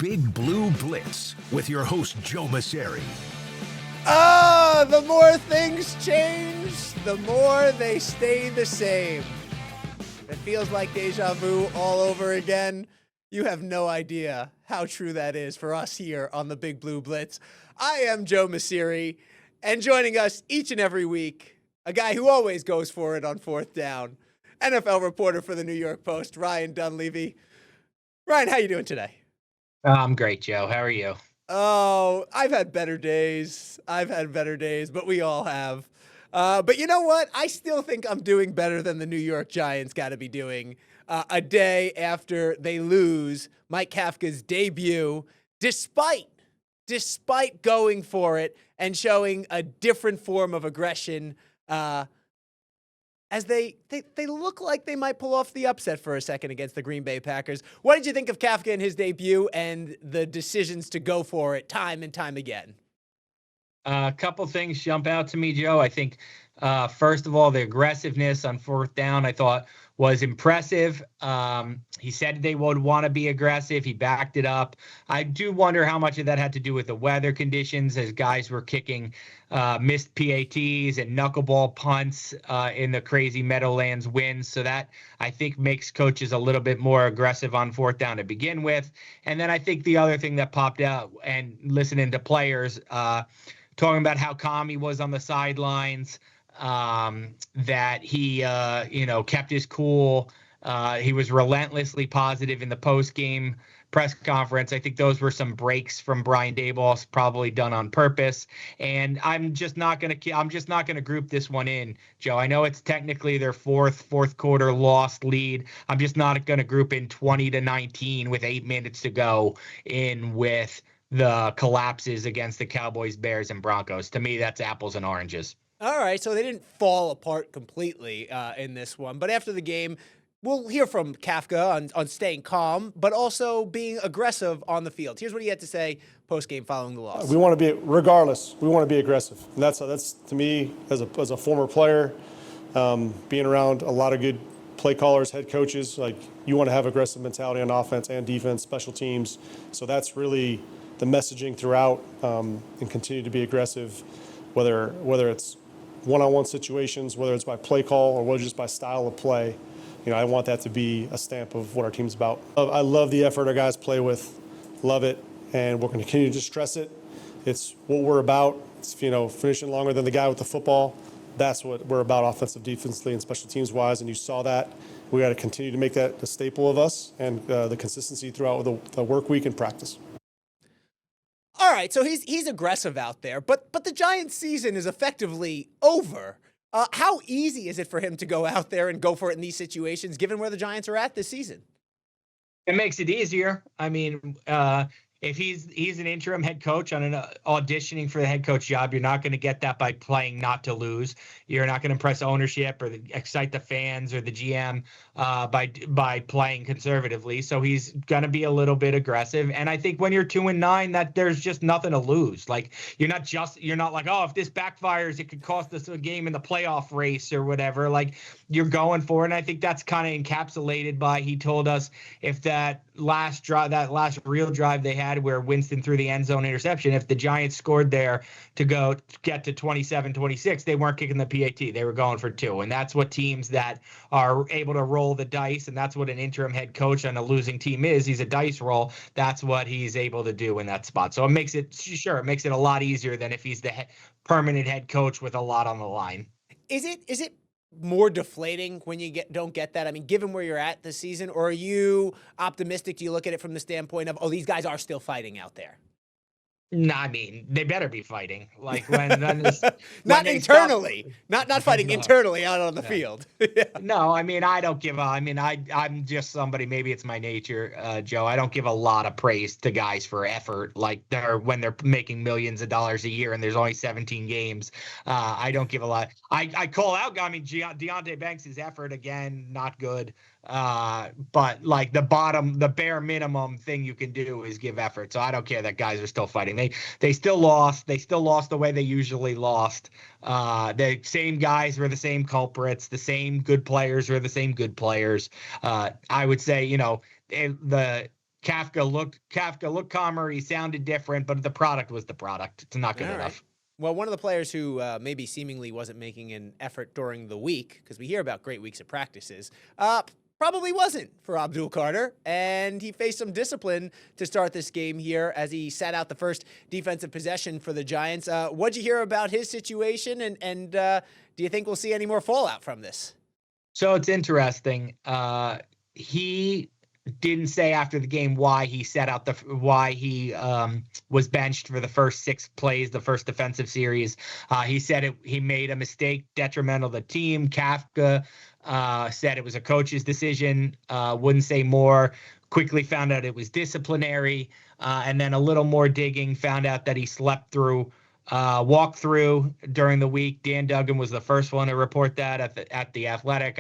Big Blue Blitz with your host, Joe Mauceri. The more things change, the more they stay the same. It feels like deja vu all over again. You have no idea how true that is for us here on the Big Blue Blitz. I am Joe Mauceri, and joining us each and every week, a guy who always goes for it on fourth down, NFL reporter for the New York Post, Ryan Dunleavy. Ryan, how you doing today? I'm great, Joe. How are you? Oh, I've had better days, but we all have. But you know what? I still think I'm doing better than the New York Giants got to be doing a day after they lose Mike Kafka's debut, despite going for it and showing a different form of aggression, as they look like they might pull off the upset for a second against the Green Bay Packers. What did you think of Kafka in his debut and the decisions to go for it time and time again? A couple things jump out to me, Joe. I think, first of all, the aggressiveness on fourth down, I thought was impressive. He said they would want to be aggressive. He backed it up. I do wonder how much of that had to do with the weather conditions as guys were kicking missed PATs and knuckleball punts in the crazy Meadowlands winds. So that, I think, makes coaches a little bit more aggressive on fourth down to begin with. And then I think the other thing that popped out, and listening to players talking about how calm he was on the sidelines, that he, kept his cool. He was relentlessly positive in the post-game press conference. I think those were some breaks from Brian Daboll, probably done on purpose. And I'm just not going to group this one in, Joe. I know it's technically their fourth quarter lost lead. I'm just not going to group in 20-19 with 8 minutes to go in with the collapses against the Cowboys, Bears, and Broncos. To me, that's apples and oranges. All right, so they didn't fall apart completely in this one. But after the game, we'll hear from Kafka on staying calm, but also being aggressive on the field. Here's what he had to say post-game following the loss. We want to be, regardless, we want to be aggressive. And that's to me, as a former player, being around a lot of good play callers, head coaches, like you want to have aggressive mentality on offense and defense, special teams. So that's really the messaging throughout, and continue to be aggressive, whether it's one-on-one situations, whether it's by play call or whether just by style of play. I want that to be a stamp of what our team's about. I love the effort our guys play with, love it, and we're going to continue to stress it. It's what we're about. It's, finishing longer than the guy with the football. That's what we're about, offensive, defensively, and special teams wise, and you saw that. We got to continue to make that a staple of us and the consistency throughout the work week and practice. All right, so he's aggressive out there, but the Giants' season is effectively over. How easy is it for him to go out there and go for it in these situations, given where the Giants are at this season? It makes it easier. I mean, if he's an interim head coach on an auditioning for the head coach job, you're not going to get that by playing not to lose. You're not going to impress ownership or excite the fans or the GM by playing conservatively. So he's going to be a little bit aggressive. And I think when you're 2-9, that there's just nothing to lose. Like you're not like, oh, if this backfires, it could cost us a game in the playoff race or whatever. Like you're going for it. And I think that's kind of encapsulated by, he told us, if that last real drive they had where Winston threw the end zone interception, if the Giants scored there to get to 27-26, they weren't kicking the PAT. They were going for 2. And that's what teams that are able to roll the dice, and that's what an interim head coach on a losing team is. He's a dice roll. That's what he's able to do in that spot. So it makes it a lot easier than if he's the permanent head coach with a lot on the line. Is it more deflating when you don't get that? I mean, given where you're at this season, or are you optimistic? Do you look at it from the standpoint of, these guys are still fighting out there? No, I mean, they better be fighting. Like when not internally, not fighting internally out on the field. Yeah. No, I mean, I don't give a. I mean, I'm just somebody. Maybe it's my nature, Joe. I don't give a lot of praise to guys for effort. Like when they're making millions of dollars a year and there's only 17 games. I don't give a lot. I call out. I mean, Deonte Banks' effort again, not good. But like the bare minimum thing you can do is give effort. So I don't care that guys are still fighting. They still lost. They still lost the way they usually lost. The same guys were the same culprits. The same good players were the same good players. I would say, Kafka looked calmer. He sounded different, but the product was the product. It's not good All enough. right. Well, one of the players who maybe seemingly wasn't making an effort during the week, because we hear about great weeks of practices, probably wasn't for Abdul Carter, and he faced some discipline to start this game here as he sat out the first defensive possession for the Giants. What'd you hear about his situation, and do you think we'll see any more fallout from this? So it's interesting. He didn't say after the game why he was benched for the first 6 plays, the first defensive series. He said he made a mistake detrimental to the team. Kafka said it was a coach's decision. Wouldn't say more. Quickly found out it was disciplinary, and then a little more digging found out that he slept through walkthrough during the week. Dan Duggan was the first one to report that at the Athletic.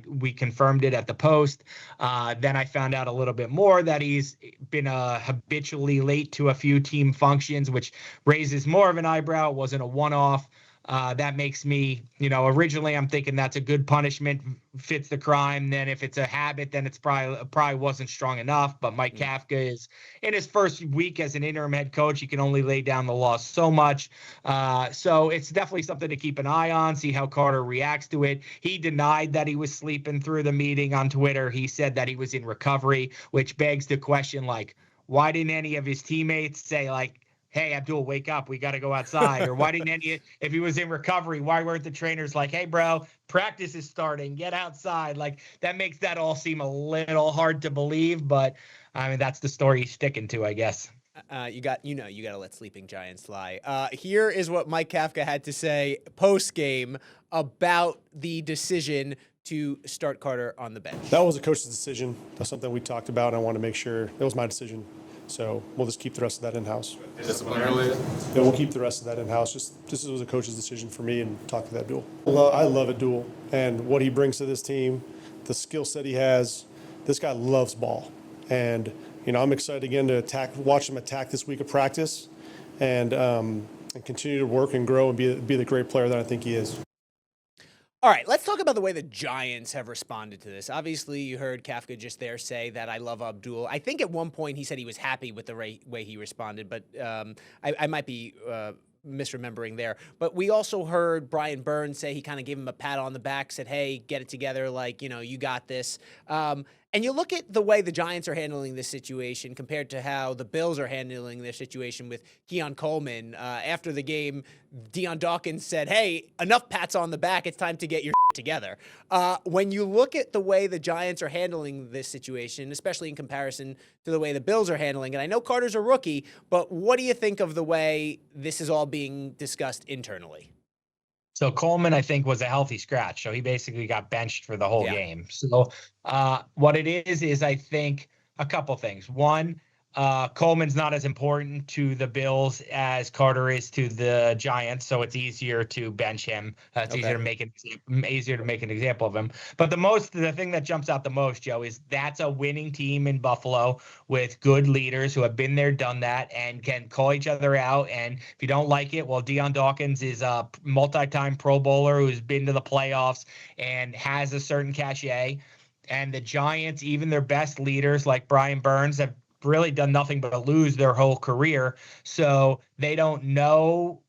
We confirmed it at the Post. Then I found out a little bit more that he's been habitually late to a few team functions, which raises more of an eyebrow. It wasn't a one-off. That makes me, originally I'm thinking that's a good punishment, fits the crime. Then if it's a habit, then it's probably wasn't strong enough. But Mike Kafka is in his first week as an interim head coach. He can only lay down the law so much. So it's definitely something to keep an eye on, see how Carter reacts to it. He denied that he was sleeping through the meeting on Twitter. He said that he was in recovery, which begs the question, why didn't any of his teammates say, hey, Abdul, wake up, we got to go outside? Or why didn't if he was in recovery, why weren't the trainers like, hey, bro, practice is starting, get outside? That makes that all seem a little hard to believe, but I mean, that's the story he's sticking to, I guess. You got to let sleeping giants lie. Here is what Mike Kafka had to say post-game about the decision to start Carter on the bench. That was a coach's decision. That's something we talked about, and I want to make sure it was my decision. So we'll just keep the rest of that in-house. Disciplinarily? Yeah, we'll keep the rest of that in-house. This was a coach's decision for me, and talk to that Abdul. I love Abdul and what he brings to this team, the skill set he has. This guy loves ball. And, I'm excited again to watch him attack this week of practice and continue to work and grow and be the great player that I think he is. All right, let's talk about the way the Giants have responded to this. Obviously, you heard Kafka just there say that I love Abdul. I think at one point he said he was happy with the way he responded, but I might be misremembering there. But we also heard Brian Burns say he kind of gave him a pat on the back, said, hey, get it together, you got this. And you look at the way the Giants are handling this situation compared to how the Bills are handling their situation with Keon Coleman. After the game, Deion Dawkins said, hey, enough pats on the back. It's time to get your together. When you look at the way the Giants are handling this situation, especially in comparison to the way the Bills are handling it, I know Carter's a rookie, but what do you think of the way this is all being discussed internally? So Coleman, I think, was a healthy scratch. So he basically got benched for the whole game. So what it is I think a couple things. One, Coleman's not as important to the Bills as Carter is to the Giants, so it's easier to bench him. It's easier to make an example of him. But the thing that jumps out the most, Joe, is that's a winning team in Buffalo with good leaders who have been there, done that, and can call each other out. And if you don't like it, well, Deion Dawkins is a multi-time Pro Bowler who's been to the playoffs and has a certain cachet. And the Giants, even their best leaders like Brian Burns, have really done nothing but lose their whole career. So they don't know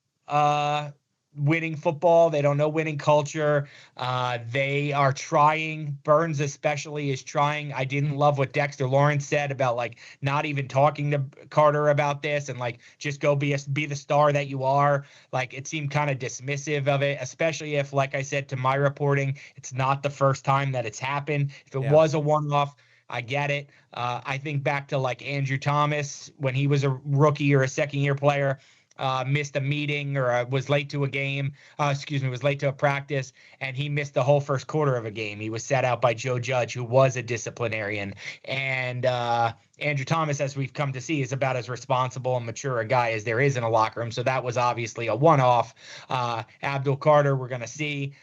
winning football. They don't know winning culture. They are trying. Burns especially is trying. I didn't love what Dexter Lawrence said about not even talking to Carter about this and just go be the star that you are. It seemed kind of dismissive of it, especially if, like I said, to my reporting, it's not the first time that it's happened. If it was a one-off, I get it. I think back to Andrew Thomas when he was a rookie or a second-year player, missed a meeting or was late to a game. Was late to a practice, and he missed the whole first quarter of a game. He was sat out by Joe Judge, who was a disciplinarian. And Andrew Thomas, as we've come to see, is about as responsible and mature a guy as there is in a locker room. So that was obviously a one-off. Abdul Carter, we're going to see.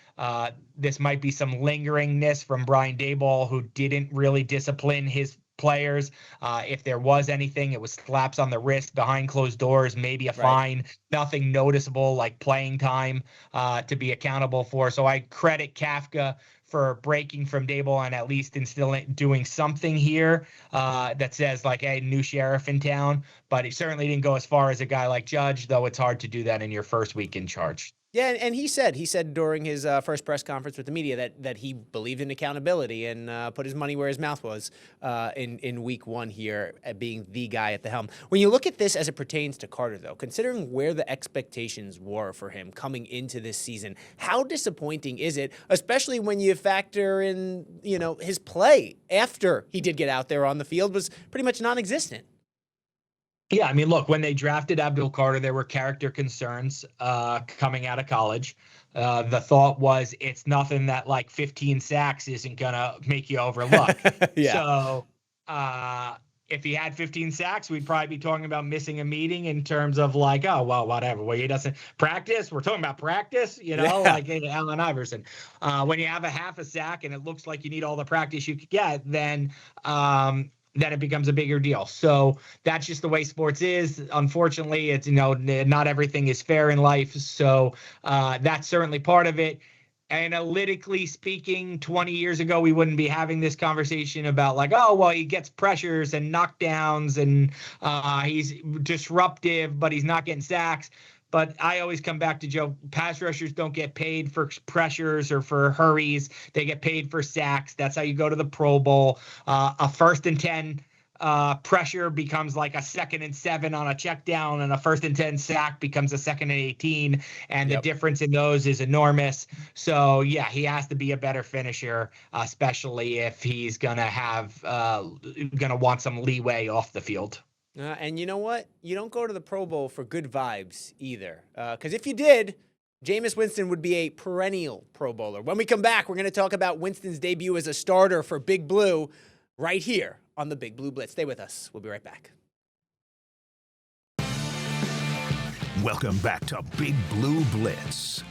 This might be some lingeringness from Brian Daboll, who didn't really discipline his players. If there was anything, it was slaps on the wrist behind closed doors, maybe a fine, nothing noticeable like playing time to be accountable for. So I credit Kafka for breaking from Dable and at least doing something here that says like, hey, new sheriff in town. But he certainly didn't go as far as a guy like Judge, though it's hard to do that in your first week in charge. Yeah, and he said during his first press conference with the media that he believed in accountability and put his money where his mouth was in week one here, being the guy at the helm. When you look at this as it pertains to Carter, though, considering where the expectations were for him coming into this season, how disappointing is it, especially when you factor in, his play after he did get out there on the field was pretty much non-existent? Yeah, I mean, look, when they drafted Abdul Carter, there were character concerns coming out of college. The thought was it's nothing that like 15 sacks isn't going to make you overlook. Yeah. So if he had 15 sacks, we'd probably be talking about missing a meeting in terms of like, oh, well, whatever. Well, he doesn't practice. We're talking about practice, like Allen Iverson. When you have a half a sack and it looks like you need all the practice you could get, then it becomes a bigger deal. So that's just the way sports is. Unfortunately, it's, not everything is fair in life. So that's certainly part of it. Analytically speaking, 20 years ago, we wouldn't be having this conversation about like, oh, well, he gets pressures and knockdowns and he's disruptive, but he's not getting sacks. But I always come back to Joe, pass rushers don't get paid for pressures or for hurries. They get paid for sacks. That's how you go to the Pro Bowl. A 1st and 10 pressure becomes like a 2nd and 7 on a check down, and a 1st and 10 sack becomes a 2nd and 18. And the difference in those is enormous. So, yeah, he has to be a better finisher, especially if he's going to want some leeway off the field. And you know what? You don't go to the Pro Bowl for good vibes either. Because if you did, Jameis Winston would be a perennial Pro Bowler. When we come back, we're going to talk about Winston's debut as a starter for Big Blue right here on the Big Blue Blitz. Stay with us. We'll be right back. Welcome back to Big Blue Blitz.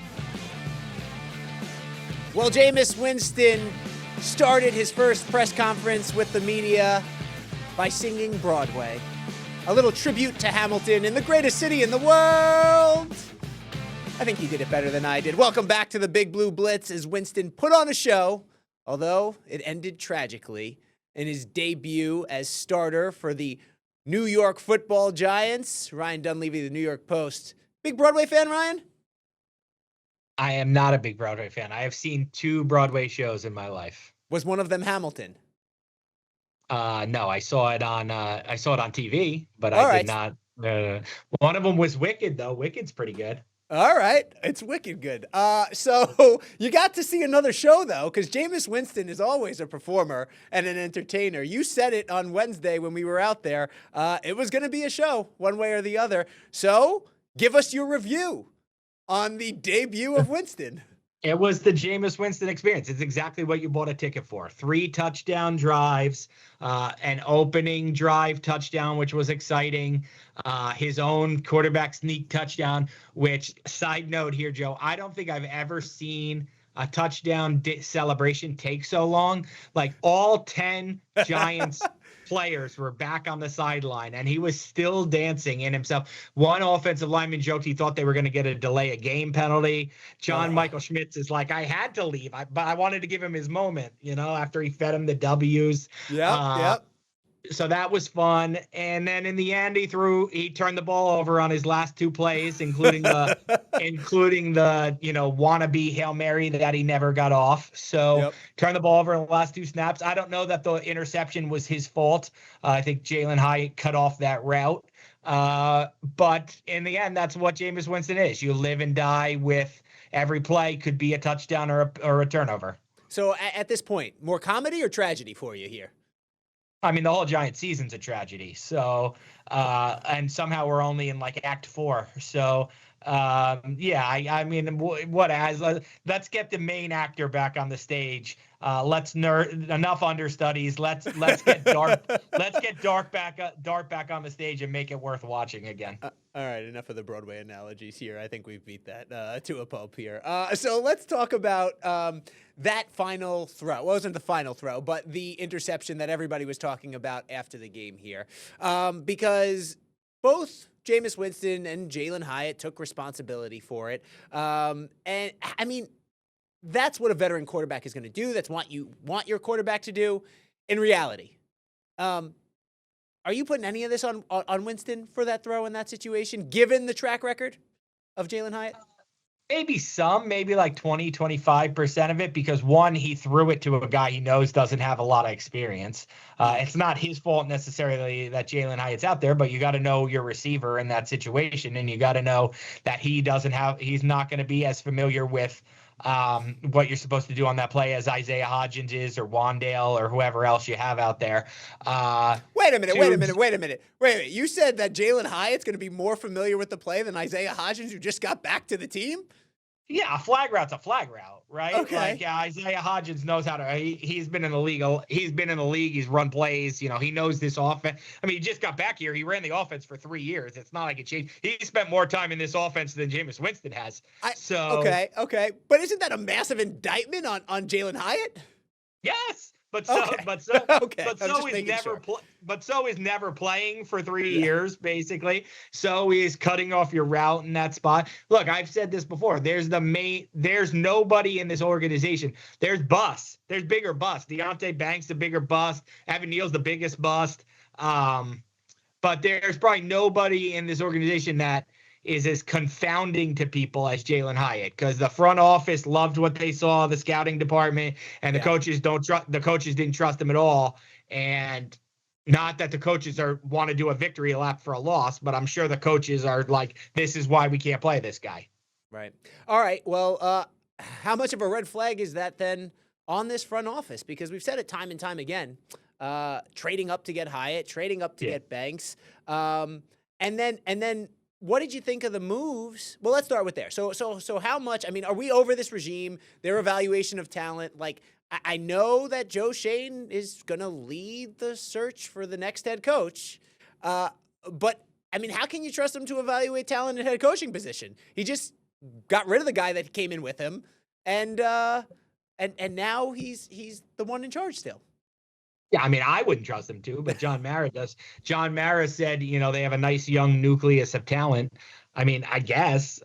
Well, Jameis Winston started his first press conference with the media by singing Broadway. A little tribute to Hamilton in the greatest city in the world. I think he did it better than I did. Welcome back to the Big Blue Blitz as Winston put on a show, although it ended tragically in his debut as starter for the New York Football Giants. Ryan Dunleavy, the New York Post. Big Broadway fan, Ryan? I am not a big Broadway fan. I have seen 2 Broadway shows in my life. Was one of them Hamilton? No, I saw it on TV, but All I right. did not. One of them was Wicked, though. Wicked's pretty good. All right. It's wicked good. So you got to see another show, though, because Jameis Winston is always a performer and an entertainer. You said it on Wednesday when we were out there. It was going to be a show one way or the other. So give us your review on the debut of Winston. It was the Jameis Winston experience. It's exactly what you bought a ticket for. 3 touchdown drives, an opening drive touchdown, which was exciting. His own quarterback sneak touchdown, which, side note here, Joe, I don't think I've ever seen a touchdown celebration take so long. Like all 10 Giants players were back on the sideline, and he was still dancing in himself. One offensive lineman joked he thought they were going to get a delay of game penalty. John Michael Schmitz is like, I had to leave, but I wanted to give him his moment, after he fed him the W's. Yep. So that was fun. And then in the end, he turned the ball over on his last 2 plays, including the wannabe Hail Mary that he never got off. So turned the ball over in the last 2 snaps. I don't know that the interception was his fault. I think Jalen Hyatt cut off that route. But in the end, that's what Jameis Winston is. You live and die with every play could be a touchdown or a turnover. So at this point, more comedy or tragedy for you here? I mean, the whole Giant season's a tragedy. So, and somehow we're only in like Act 4. So, I mean, let's get the main actor back on the stage. Enough understudies. Let's get dark. Let's get Dart back on the stage and make it worth watching again. All right, enough of the Broadway analogies here. I think we've beat that to a pulp here. So let's talk about that final throw. Well, it wasn't the final throw, but the interception that everybody was talking about after the game here. Because both Jameis Winston and Jalen Hyatt took responsibility for it. And I mean, that's what a veteran quarterback is going to do. That's what you want your quarterback to do in reality. Are you putting any of this on Winston for that throw in that situation, given the track record of Jalen Hyatt? Maybe some, maybe like 20, 25% of it, because one, he threw it to a guy he knows doesn't have a lot of experience. It's not his fault necessarily that Jalen Hyatt's out there, but you got to know your receiver in that situation. And you got to know that he's not going to be as familiar with what you're supposed to do on that play as Isaiah Hodgins is, or Wandale, or whoever else you have out there. Wait a minute. You said that Jalen Hyatt's going to be more familiar with the play than Isaiah Hodgins, who just got back to the team? Yeah, a flag route's a flag route, right? Okay. Like Isaiah Hodgins knows how to. He's been in the league. He's run plays. He knows this offense. I mean, he just got back here. He ran the offense for 3 years. It's not like it changed. He spent more time in this offense than Jameis Winston has. Okay. But isn't that a massive indictment on Jalen Hyatt? Yes. But so is never playing for 3 years, basically. So he's cutting off your route in that spot. Look, I've said this before. There's nobody in this organization. There's busts. There's bigger busts. Deontay Banks, the bigger bust. Evan Neal's the biggest bust. But there's probably nobody in this organization that is as confounding to people as Jalen Hyatt, because the front office loved what they saw, the scouting department, and the coaches didn't trust him at all. And not that the coaches want to do a victory lap for a loss, but I'm sure the coaches are like, this is why we can't play this guy. Right. All right. Well, how much of a red flag is that then on this front office? Because we've said it time and time again, trading up to get Hyatt, trading up to get Banks. And then what did you think of the moves? Well, let's start with there. So how much, I mean, are we over this regime, their evaluation of talent? Like, I know that Joe Schoen is going to lead the search for the next head coach. But, I mean, how can you trust him to evaluate talent at head coaching position? He just got rid of the guy that came in with him. And now he's the one in charge still. Yeah, I mean, I wouldn't trust him to, but John Mara does. John Mara said, they have a nice young nucleus of talent. I mean, I guess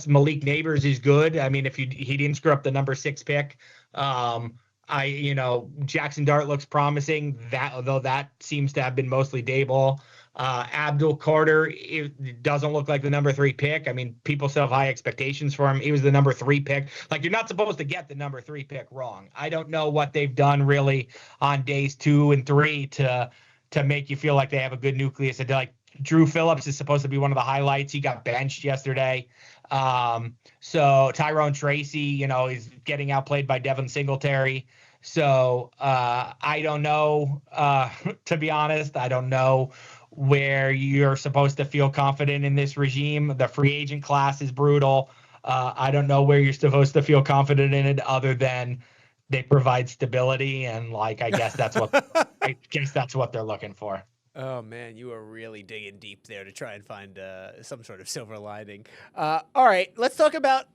Malik Neighbors is good. I mean, if he didn't screw up the number 6 pick, Jackson Dart looks promising. Although that seems to have been mostly Daboll. Abdul Carter, it doesn't look like the number 3 pick. I mean, people still have high expectations for him. He was the number 3 pick. Like, you're not supposed to get the number 3 pick wrong. I don't know what they've done really on days 2 and 3 to make you feel like they have a good nucleus. Like, Drew Phillips is supposed to be one of the highlights. He got benched yesterday. So Tyrone Tracy, is getting outplayed by Devin Singletary. So I don't know, to be honest. I don't know where you're supposed to feel confident in this regime. The free agent class is brutal. I don't know where you're supposed to feel confident in it other than they provide stability. And I guess that's what they're looking for. Oh, man, you are really digging deep there to try and find some sort of silver lining. All right, let's talk about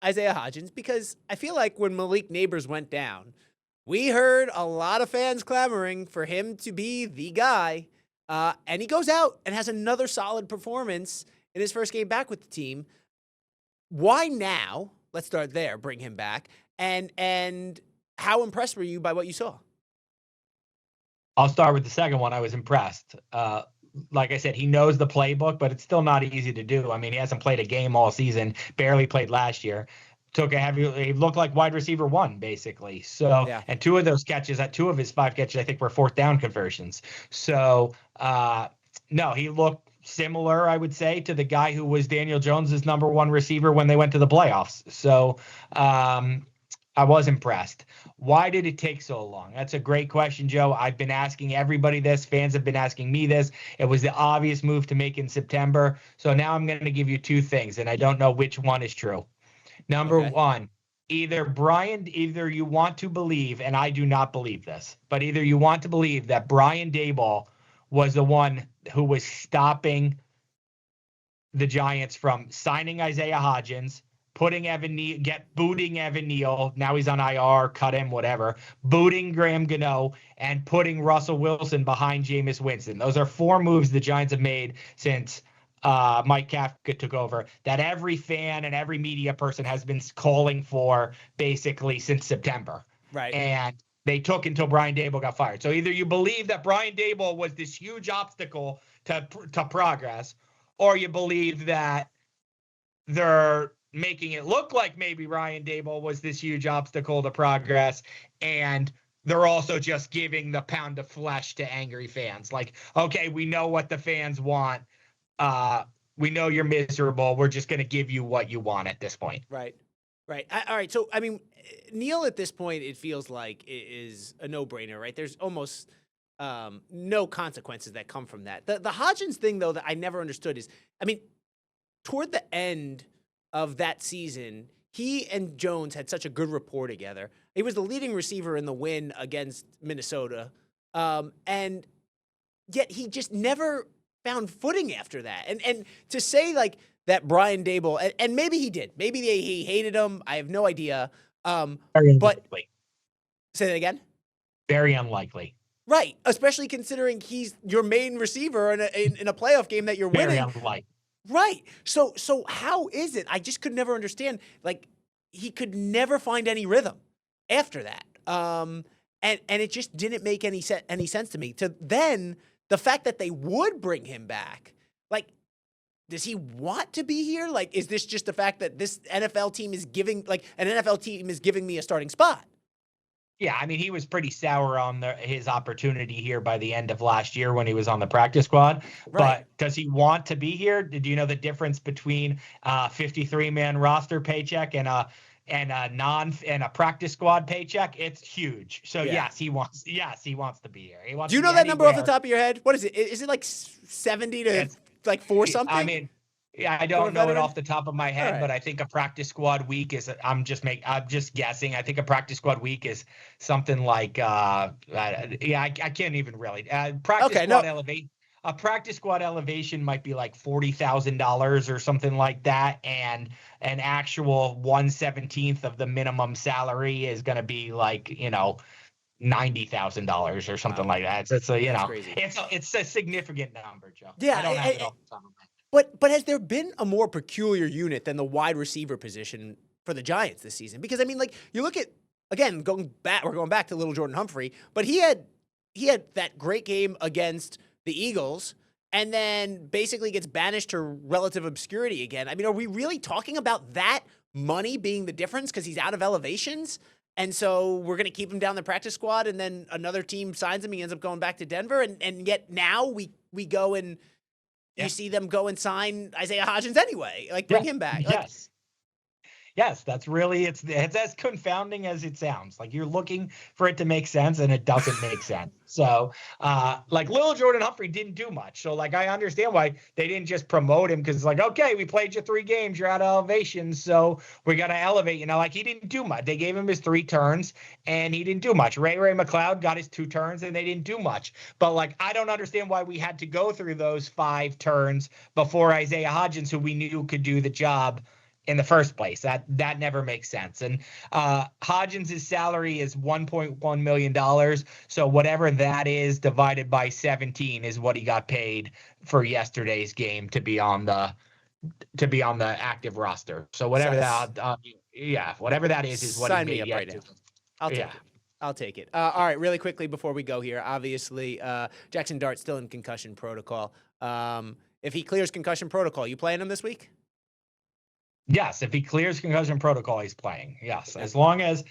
Isaiah Hodgins, because I feel like when Malik Neighbors went down, we heard a lot of fans clamoring for him to be the guy. And he goes out and has another solid performance in his first game back with the team. Why now? Let's start there. Bring him back. And how impressed were you by what you saw? I'll start with the second one. I was impressed. Like I said, he knows the playbook, but it's still not easy to do. I mean, he hasn't played a game all season, barely played last year. He looked like wide receiver 1, basically. So, and 2 of those catches, 2 of his 5 catches, I think, were 4th down conversions. So, no, he looked similar, I would say, to the guy who was Daniel Jones's number 1 receiver when they went to the playoffs. So, I was impressed. Why did it take so long? That's a great question, Joe. I've been asking everybody this. Fans have been asking me this. It was the obvious move to make in September. So now I'm going to give you 2 things, and I don't know which one is true. Number 1, either you want to believe, and I do not believe this, but either you want to believe that Brian Daboll was the one who was stopping the Giants from signing Isaiah Hodgins, booting Evan Neal. Now he's on IR, cut him, whatever. Booting Graham Gano and putting Russell Wilson behind Jameis Winston. Those are 4 moves the Giants have made since Mike Kafka took over, that every fan and every media person has been calling for basically since September. Right. And they took until Brian Daboll got fired. So either you believe that Brian Daboll was this huge obstacle to progress, or you believe that they're making it look like maybe Brian Daboll was this huge obstacle to progress, and they're also just giving the pound of flesh to angry fans. Like, okay, we know what the fans want. We know you're miserable. We're just going to give you what you want at this point. Right. All right. So, I mean, Neal at this point, it feels like is a no-brainer, right? There's almost no consequences that come from that. The Hodgins thing, though, that I never understood is, I mean, toward the end of that season, he and Jones had such a good rapport together. He was the leading receiver in the win against Minnesota. And yet he just never found footing after that. And to say like that Brian Daboll, and maybe he did, maybe he hated him. I have no idea. Very But unlikely. say that again. Very unlikely. Right. Especially considering he's your main receiver in a playoff game that you're Very winning. unlikely. Right. So how is it? I just could never understand. Like he could never find any rhythm after that. And it just didn't make any sense to me. To then the fact that they would bring him back, like, does he want to be here? Like, is this just the fact that this NFL team is giving me a starting spot? Yeah, I mean, he was pretty sour on his opportunity here by the end of last year when he was on the practice squad. Right. But does he want to be here? Did you know the difference between a 53-man roster paycheck and a practice squad paycheck? It's huge. So yes, he wants to be here. He wants. Do you know that number off the top of your head? What is it? Is it like 70 to like 4 something? I mean, yeah, I don't know it off the top of my head, but I think a practice squad week is. I'm just guessing. I think a practice squad week is something like. I can't even really. A practice squad elevation might be like $40,000 or something like that, and an actual 1/17 of the minimum salary is going to be like $90,000 or something like that. It's it's a significant number, Joe. Yeah, I don't have it off the top of my head. But has there been a more peculiar unit than the wide receiver position for the Giants this season? Because I mean, like you look at again we're going back to little Jordan Humphrey, but he had that great game against the Eagles, and then basically gets banished to relative obscurity again. I mean, are we really talking about that money being the difference because he's out of elevations? And so we're going to keep him down the practice squad, and then another team signs him. He ends up going back to Denver, and yet now we go and you see them go and sign Isaiah Hodgins anyway. Like bring him back. Yes, that's really it's as confounding as it sounds. Like you're looking for it to make sense and it doesn't make sense. So like little Jordan Humphrey didn't do much. So like I understand why they didn't just promote him, because it's like, okay, we played you 3 games, you're out of elevation, so we got to elevate. Like he didn't do much. They gave him his 3 turns and he didn't do much. Ray McLeod got his 2 turns and they didn't do much. But like I don't understand why we had to go through those 5 turns before Isaiah Hodgins, who we knew could do the job in the first place. That never makes sense. And Hodgins' salary is $1.1 million. So whatever that is divided by 17 is what he got paid for yesterday's game to be on the active roster. So whatever whatever that is what sign he me made up right now. I'll take it. All right, really quickly before we go here, obviously Jackson Dart still in concussion protocol. If he clears concussion protocol, you playing him this week? Yes, if he clears concussion protocol, he's playing. Yes, as long as,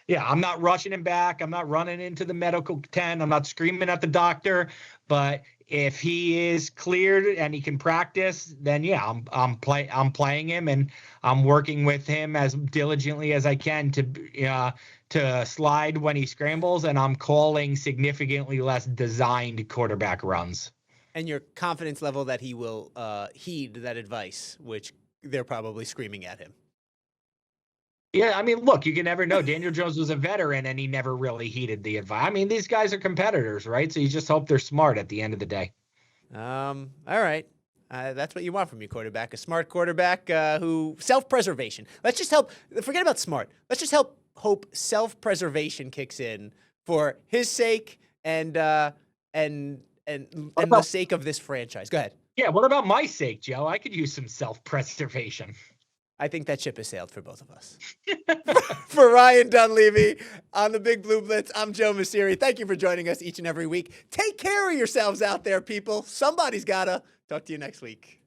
I'm not rushing him back. I'm not running into the medical tent. I'm not screaming at the doctor. But if he is cleared and he can practice, then I'm playing him, and I'm working with him as diligently as I can to slide when he scrambles, and I'm calling significantly less designed quarterback runs. And your confidence level that he will heed that advice, which they're probably screaming at him. Yeah, I mean, look, you can never know. Daniel Jones was a veteran, and he never really heeded the advice. I mean, these guys are competitors, right? So you just hope they're smart at the end of the day. All right. That's what you want from your quarterback, a smart quarterback who self-preservation. Let's just forget about smart. Let's just hope self-preservation kicks in for his sake and the sake of this franchise. Go ahead. Yeah, what about my sake, Joe? I could use some self-preservation. I think that ship has sailed for both of us. For Ryan Dunleavy on the Big Blue Blitz, I'm Joe Mauceri. Thank you for joining us each and every week. Take care of yourselves out there, people. Somebody's gotta. Talk to you next week.